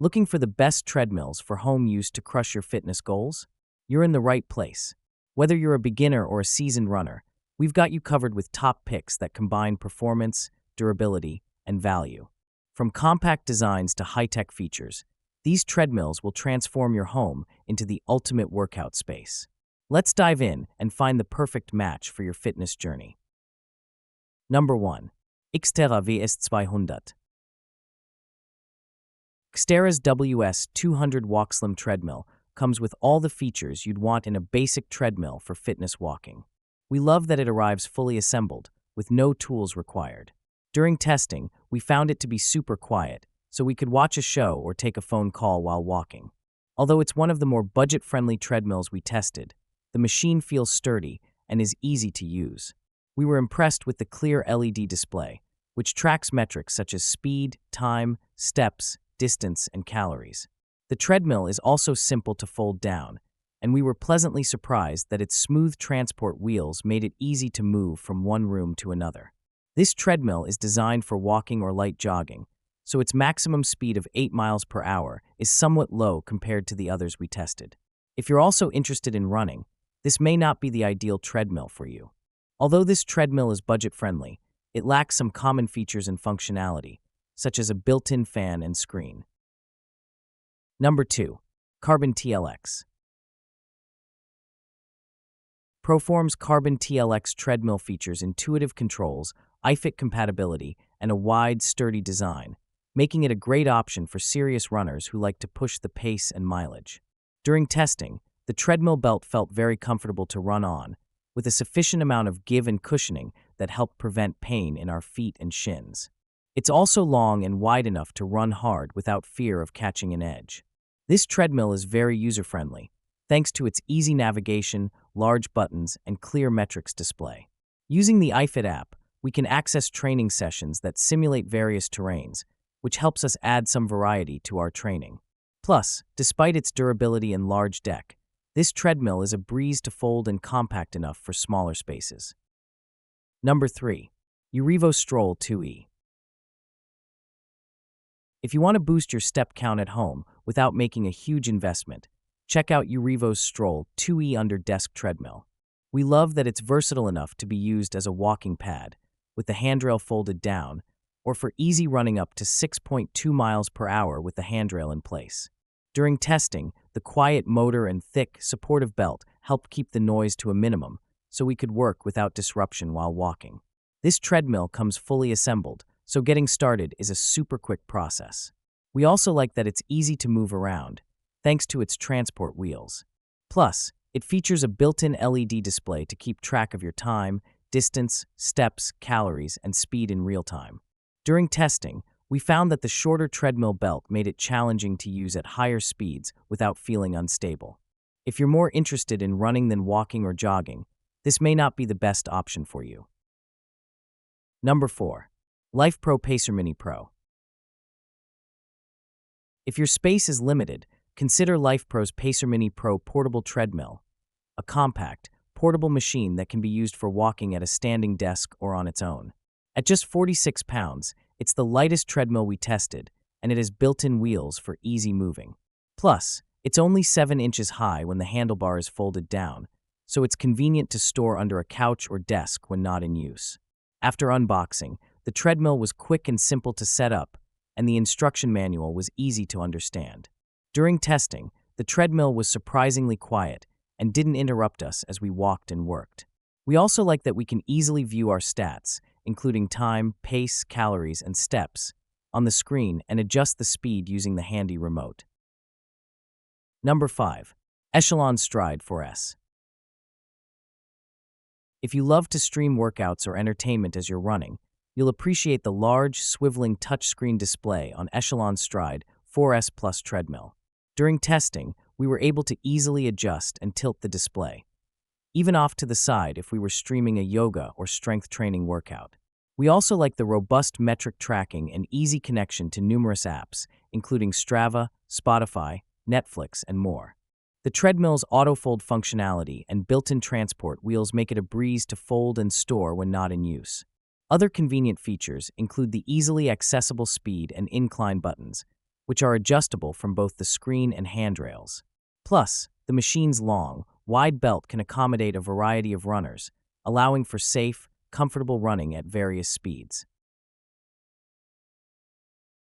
Looking for the best treadmills for home use to crush your fitness goals? You're in the right place. Whether you're a beginner or a seasoned runner, we've got you covered with top picks that combine performance, durability, and value. From compact designs to high-tech features, these treadmills will transform your home into the ultimate workout space. Let's dive in and find the perfect match for your fitness journey. Number 1. Xterra VS200. Xterra's WS200 WalkSlim treadmill comes with all the features you'd want in a basic treadmill for fitness walking. We love that it arrives fully assembled, with no tools required. During testing, we found it to be super quiet, so we could watch a show or take a phone call while walking. Although it's one of the more budget-friendly treadmills we tested, the machine feels sturdy and is easy to use. We were impressed with the clear LED display, which tracks metrics such as speed, time, steps, distance, and calories. The treadmill is also simple to fold down, and we were pleasantly surprised that its smooth transport wheels made it easy to move from one room to another. This treadmill is designed for walking or light jogging, so its maximum speed of 8 miles per hour is somewhat low compared to the others we tested. If you're also interested in running, this may not be the ideal treadmill for you. Although this treadmill is budget-friendly, it lacks some common features and functionality, such as a built-in fan and screen. Number 2. Carbon TLX. Proform's Carbon TLX treadmill features intuitive controls, iFit compatibility, and a wide, sturdy design, making it a great option for serious runners who like to push the pace and mileage. During testing, the treadmill belt felt very comfortable to run on, with a sufficient amount of give and cushioning that helped prevent pain in our feet and shins. It's also long and wide enough to run hard without fear of catching an edge. This treadmill is very user-friendly, thanks to its easy navigation, large buttons, and clear metrics display. Using the iFit app, we can access training sessions that simulate various terrains, which helps us add some variety to our training. Plus, despite its durability and large deck, this treadmill is a breeze to fold and compact enough for smaller spaces. Number 3. Urevo Stroll 2E. If you want to boost your step count at home without making a huge investment, check out Urevo's Stroll 2E under desk treadmill. We love that it's versatile enough to be used as a walking pad, with the handrail folded down, or for easy running up to 6.2 miles per hour with the handrail in place. During testing, the quiet motor and thick, supportive belt helped keep the noise to a minimum, so we could work without disruption while walking. This treadmill comes fully assembled, so getting started is a super quick process. We also like that it's easy to move around, thanks to its transport wheels. Plus, it features a built-in LED display to keep track of your time, distance, steps, calories, and speed in real time. During testing, we found that the shorter treadmill belt made it challenging to use at higher speeds without feeling unstable. If you're more interested in running than walking or jogging, this may not be the best option for you. Number 4. LifePro Pacer Mini Pro. If your space is limited, consider LifePro's Pacer Mini Pro portable treadmill, a compact, portable machine that can be used for walking at a standing desk or on its own. At just 46 pounds, it's the lightest treadmill we tested, and it has built-in wheels for easy moving. Plus, it's only 7 inches high when the handlebar is folded down, so it's convenient to store under a couch or desk when not in use. After unboxing, the treadmill was quick and simple to set up, and the instruction manual was easy to understand. During testing, the treadmill was surprisingly quiet and didn't interrupt us as we walked and worked. We also like that we can easily view our stats, including time, pace, calories, and steps, on the screen and adjust the speed using the handy remote. Number 5. Echelon Stride 4S. If you love to stream workouts or entertainment as you're running, you'll appreciate the large, swiveling touchscreen display on Echelon Stride 4S Plus treadmill. During testing, we were able to easily adjust and tilt the display, even off to the side if we were streaming a yoga or strength training workout. We also like the robust metric tracking and easy connection to numerous apps, including Strava, Spotify, Netflix, and more. The treadmill's auto-fold functionality and built-in transport wheels make it a breeze to fold and store when not in use. Other convenient features include the easily accessible speed and incline buttons, which are adjustable from both the screen and handrails. Plus, the machine's long, wide belt can accommodate a variety of runners, allowing for safe, comfortable running at various speeds.